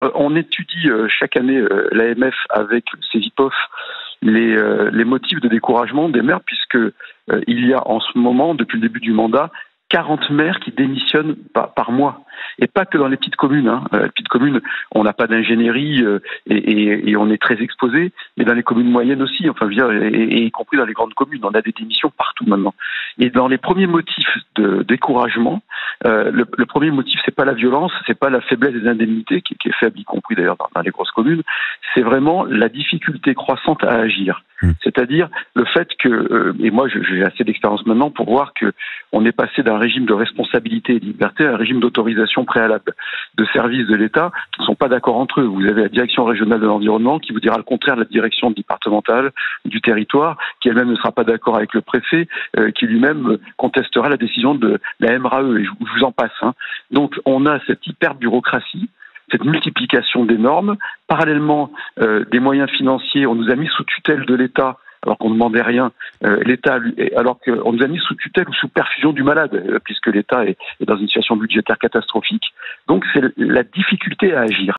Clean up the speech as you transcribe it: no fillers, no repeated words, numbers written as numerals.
On étudie chaque année, l'AMF avec Cevipof, les motifs de découragement des maires, puisque il y a en ce moment, depuis le début du mandat, 40 maires qui démissionnent par mois. Et pas que dans les petites communes. Les petites communes, on n'a pas d'ingénierie et on est très exposé, mais dans les communes moyennes aussi, enfin, et y compris dans les grandes communes, on a des démissions partout maintenant. Et dans les premiers motifs de découragement, le premier motif, c'est pas la violence, c'est pas la faiblesse des indemnités, qui est faible, y compris d'ailleurs dans les grosses communes, c'est vraiment la difficulté croissante à agir. C'est-à-dire le fait que, et moi j'ai assez d'expérience maintenant pour voir que on est passé d'un régime de responsabilité et de liberté à un régime d'autorisation préalable de services de l'État qui ne sont pas d'accord entre eux. Vous avez la direction régionale de l'environnement qui vous dira le contraire de la direction départementale du territoire, qui elle-même ne sera pas d'accord avec le préfet, qui lui-même contestera la décision de la MRAE, et je vous en passe. Donc on a cette hyper-bureaucratie, cette multiplication des normes, parallèlement des moyens financiers, on nous a mis sous tutelle de l'État, alors qu'on ne demandait rien, alors qu'on nous a mis sous tutelle ou sous perfusion du malade, puisque l'État est dans une situation budgétaire catastrophique. Donc c'est la difficulté à agir.